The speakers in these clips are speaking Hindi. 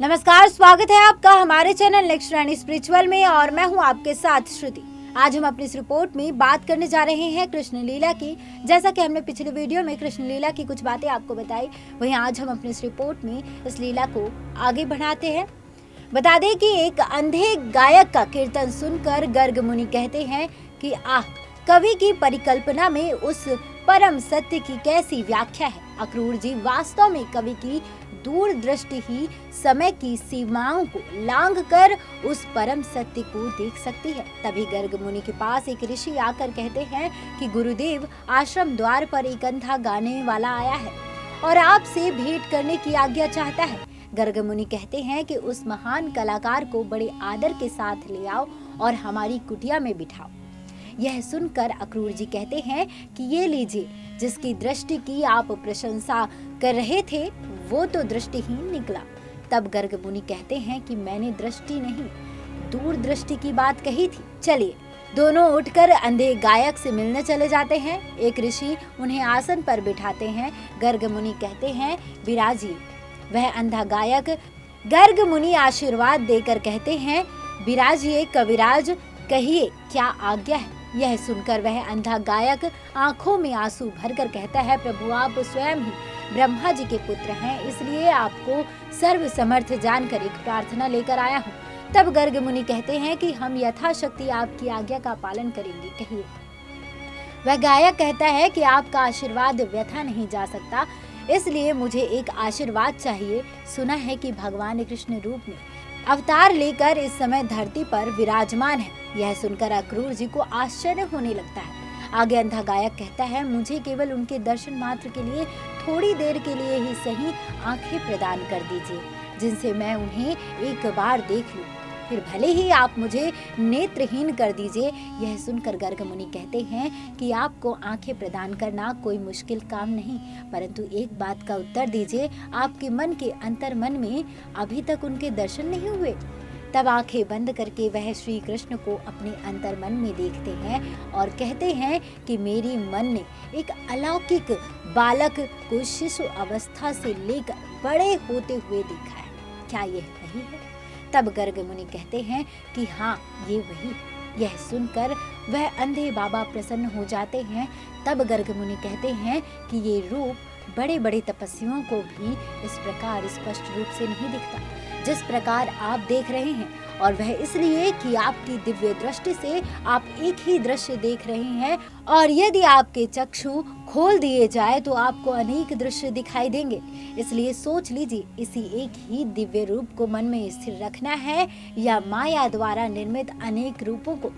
नमस्कार, स्वागत है आपका हमारे चैनल नेक्स्ट रानी स्पिरिचुअल में और मैं हूं आपके साथ श्रुति। आज हम अपनी इस रिपोर्ट में बात करने जा रहे हैं कृष्ण लीला की। जैसा कि हमने पिछले वीडियो में कृष्ण लीला की कुछ बातें आपको बताई, वहीं आज हम अपनी इस रिपोर्ट में इस लीला को आगे बढ़ाते हैं। बता दें कि एक अंधे गायक का कीर्तन सुनकर गर्ग मुनि कहते हैं कि आह, कवि की परिकल्पना में उस परम सत्य की कैसी व्याख्या है। अक्रूर जी वास्तव में कवि की दूरदृष्टि ही समय की सीमाओं को लांघकर उस परम सत्य को देख सकती है। तभी गर्ग मुनि के पास एक ऋषि आकर कहते हैं कि गुरुदेव, आश्रम द्वार पर एक अंधा गाने वाला आया है और आपसे भेंट करने की आज्ञा चाहता है। गर्ग मुनि कहते हैं कि उस महान कलाकार को बड़े आदर के साथ ले आओ और हमारी कुटिया में बिठाओ। यह सुनकर अक्रूर जी कहते हैं कि ये लीजिए, जिसकी दृष्टि की आप प्रशंसा कर रहे थे वो तो दृष्टिहीन निकला। तब गर्ग मुनि कहते हैं कि मैंने दृष्टि नहीं, दूरदृष्टि की बात कही थी। चलिए, दोनों उठकर अंधे गायक से मिलने चले जाते हैं। एक ऋषि उन्हें आसन पर बिठाते हैं। गर्ग मुनि कहते हैं, विराजिए। वह अंधा गायक गर्ग मुनि आशीर्वाद देकर कहते हैं, विराजिए कविराज, कहिए क्या आज्ञा है। यह सुनकर वह अंधा गायक आंखों में आंसू भरकर कहता है, प्रभु आप स्वयं ही ब्रह्मा जी के पुत्र हैं, इसलिए आपको सर्व समर्थ जानकर एक प्रार्थना लेकर आया हूँ। तब गर्ग मुनि कहते हैं कि हम यथाशक्ति आपकी आज्ञा का पालन करेंगे, कहिए। वह गायक कहता है कि आपका आशीर्वाद व्यथा नहीं जा सकता, इसलिए मुझे एक आशीर्वाद चाहिए। सुना है कि भगवान कृष्ण रूप में अवतार लेकर इस समय धरती पर विराजमान है। यह सुनकर अक्रूर जी को आश्चर्य होने लगता है। आगे अंधा गायक कहता है, मुझे केवल उनके दर्शन मात्र के लिए थोड़ी देर के लिए ही सही आंखें प्रदान कर दीजिए, जिनसे मैं उन्हें एक बार देख लूं। फिर भले ही आप मुझे नेत्रहीन कर दीजिए। यह सुनकर गर्ग मुनि कहते हैं कि आपको आंखें प्रदान करना कोई मुश्किल काम नहीं, परंतु एक बात का उत्तर दीजिए, आपके मन के अंतर मन में अभी तक उनके दर्शन नहीं हुए। तब आंखें बंद करके वह श्री कृष्ण को अपने अंतर मन में देखते हैं और कहते हैं कि मेरी मन ने एक अलौकिक बालक को शिशु अवस्था से लेकर बड़े होते हुए देखा है। क्या यह वही है? तब गर्ग मुनि कहते हैं कि हाँ, ये वही। यह सुनकर वह अंधे बाबा प्रसन्न हो जाते हैं। तब गर्ग मुनि कहते हैं कि ये रूप बड़े बड़े तपस्वियों को भी इस प्रकार स्पष्ट रूप से नहीं दिखता जिस प्रकार आप देख रहे हैं, और वह इसलिए कि आपकी दिव्य दृष्टि से आप एक ही दृश्य देख रहे हैं, और यदि आपके चक्षु खोल दिए जाए तो आपको अनेक दृश्य दिखाई देंगे। इसलिए सोच लीजिए, इसी एक ही दिव्य रूप को मन में स्थिर रखना है या माया द्वारा निर्मित अनेक रूपों को।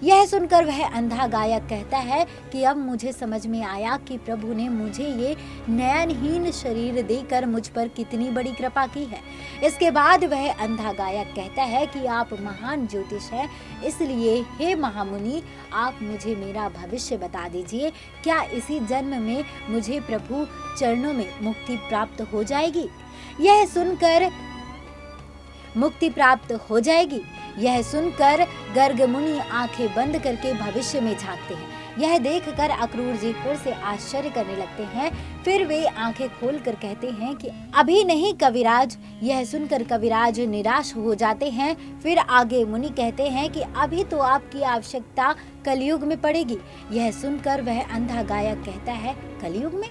यह सुनकर वह अंधा गायक कहता है कि अब मुझे समझ में आया कि प्रभु ने मुझे ये नयनहीन शरीर देकर मुझ पर कितनी बड़ी कृपा की है। इसके बाद वह अंधा गायक कहता है कि आप महान ज्योतिष हैं, इसलिए हे महामुनि, आप मुझे मेरा भविष्य बता दीजिए। क्या इसी जन्म में मुझे प्रभु चरणों में मुक्ति प्राप्त हो जाएगी? यह सुनकर मुक्ति प्राप्त हो जाएगी। यह सुनकर गर्ग मुनि आंखें बंद करके भविष्य में झांकते हैं। यह देखकर अक्रूर जी फिर से आश्चर्य करने लगते हैं। फिर वे आंखें खोलकर कहते हैं कि अभी नहीं कविराज। यह सुनकर कविराज निराश हो जाते हैं। फिर आगे मुनि कहते हैं कि अभी तो आपकी आवश्यकता कलयुग में पड़ेगी। यह सुनकर वह अंधा गायक कहता है, कलयुग में?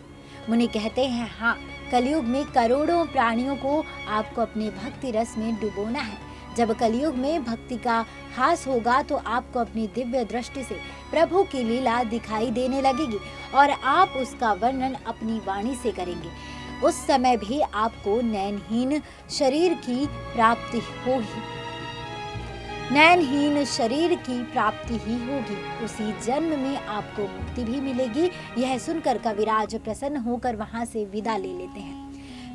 मुनि कहते हैं, हाँ, कलयुग में करोड़ों प्राणियों को आपको अपने भक्ति रस में डुबोना है। जब कलयुग में भक्ति का हास होगा तो आपको अपनी दिव्य दृष्टि से प्रभु की लीला दिखाई देने लगेगी और आप उसका वर्णन अपनी वाणी से करेंगे। उस समय भी आपको नयनहीन शरीर की प्राप्ति होगी। नयनहीन शरीर की प्राप्ति ही होगी। उसी जन्म में आपको मुक्ति भी मिलेगी। यह सुनकर कविराज प्रसन्न होकर वहां से विदा ले लेते हैं।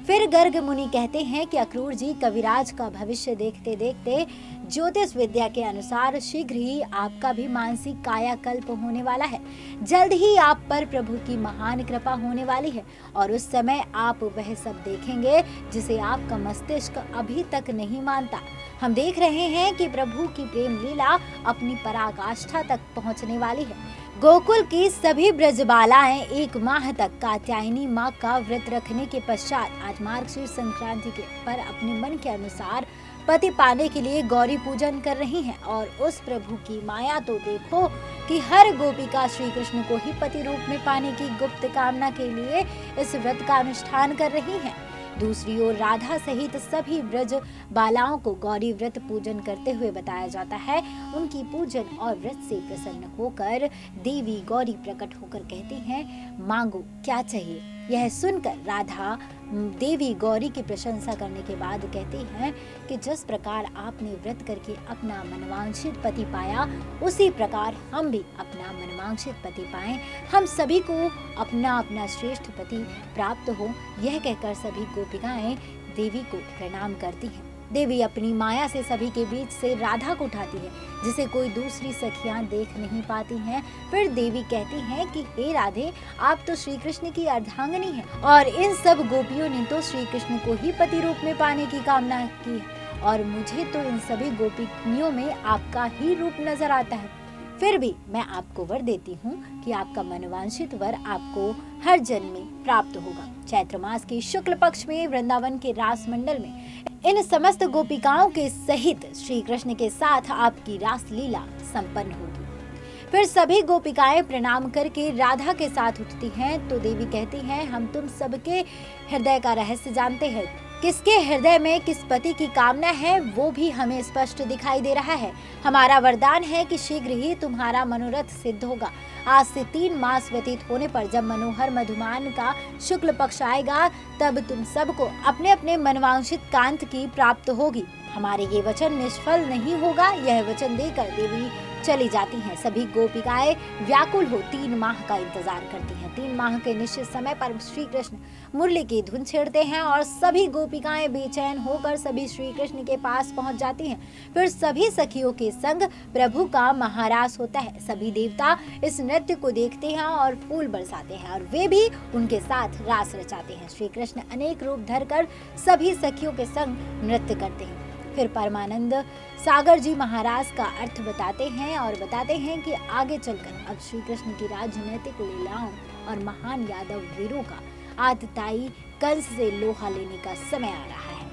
फिर गर्ग मुनि कहते हैं कि अक्रूर जी, कविराज का भविष्य देखते देखते ज्योतिष विद्या के अनुसार शीघ्र ही आपका भी मानसिक कायाकल्प होने वाला है। जल्द ही आप पर प्रभु की महान कृपा होने वाली है और उस समय आप वह सब देखेंगे जिसे आपका मस्तिष्क अभी तक नहीं मानता। हम देख रहे हैं कि प्रभु की प्रेम लीला अपनी पराकाष्ठा तक पहुंचने वाली है। गोकुल की सभी ब्रजबालाएं 1 माह तक कात्यायनी माँ का व्रत रखने के पश्चात आज मार्गशीर्ष संक्रांति के पर अपने मन के अनुसार पति पाने के लिए गौरी पूजन कर रही हैं। और उस प्रभु की माया तो देखो कि हर गोपिका श्री कृष्ण को ही पति रूप में पाने की गुप्त कामना के लिए इस व्रत का अनुष्ठान कर रही हैं। दूसरी ओर राधा सहित सभी ब्रज बालाओं को गौरी व्रत पूजन करते हुए बताया जाता है। उनकी पूजन और व्रत से प्रसन्न होकर देवी गौरी प्रकट होकर कहती हैं, मांगो क्या चाहिए। यह सुनकर राधा देवी गौरी की प्रशंसा करने के बाद कहती हैं कि जिस प्रकार आपने व्रत करके अपना मनवांछित पति पाया, उसी प्रकार हम भी अपना मनवांछित पति पाएं। हम सभी को अपना अपना श्रेष्ठ पति प्राप्त हो। यह कहकर सभी गोपिकाएं देवी को प्रणाम करती हैं। देवी अपनी माया से सभी के बीच से राधा को उठाती है, जिसे कोई दूसरी सखियां देख नहीं पाती हैं। फिर देवी कहती हैं कि हे राधे, आप तो श्री कृष्ण की अर्धांगिनी हैं और इन सब गोपियों ने तो श्री कृष्ण को ही पति रूप में पाने की कामना की है और मुझे तो इन सभी गोपिनियों में आपका ही रूप नजर आता है। फिर भी मैं आपको वर देती हूँ कि आपका मनवांछित वर आपको हर जन्म में प्राप्त होगा। चैत्र मास के शुक्ल पक्ष में वृंदावन के रास मंडल में इन समस्त गोपिकाओं के सहित श्री कृष्ण के साथ आपकी रास लीला संपन्न होगी। फिर सभी गोपिकाएं प्रणाम करके राधा के साथ उठती हैं तो देवी कहती हैं, हम तुम सबके हृदय का रहस्य जानते हैं। किसके हृदय में किस पति की कामना है वो भी हमें स्पष्ट दिखाई दे रहा है। हमारा वरदान है कि शीघ्र ही तुम्हारा मनोरथ सिद्ध होगा। आज से 3 मास व्यतीत होने पर जब मनोहर मधुमान का शुक्ल पक्ष आएगा, तब तुम सबको अपने अपने मनवांछित कांत की प्राप्त होगी। हमारे ये वचन निष्फल नहीं होगा। यह वचन देकर देवी चली जाती हैं। सभी गोपिकाएं व्याकुल हो 3 माह का इंतजार करती हैं। 3 माह के निश्चित समय पर श्री कृष्ण मुरली की धुन छेड़ते हैं और सभी गोपिकाएं बेचैन होकर सभी श्री कृष्ण के पास पहुंच जाती हैं। फिर सभी सखियों के संग प्रभु का महारास होता है। सभी देवता इस नृत्य को देखते हैं और फूल बरसाते हैं और वे भी उनके साथ रास रचाते हैं। श्री कृष्ण अनेक रूप धरकर सभी सखियों के संग नृत्य करते हैं। फिर परमानंद सागर जी महाराज का अर्थ बताते हैं और बताते हैं कि आगे चलकर अब श्री कृष्ण की राजनीतिक लीलाओं और महान यादव वीरों का आतताई कंस से लोहा लेने का समय आ रहा है।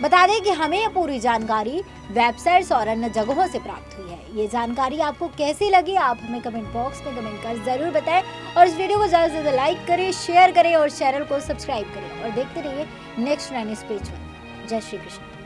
बता दें कि हमें यह पूरी जानकारी वेबसाइट्स और अन्य जगहों से प्राप्त हुई है। ये जानकारी आपको कैसी लगी, आप हमें कमेंट बॉक्स में कमेंट कर जरूर बताएं और इस वीडियो को ज्यादा से ज्यादा लाइक करें, शेयर करें और चैनल को सब्सक्राइब करें और देखते रहिए नेक्स्ट रानी स्पिरिचुअल। जय श्री कृष्ण।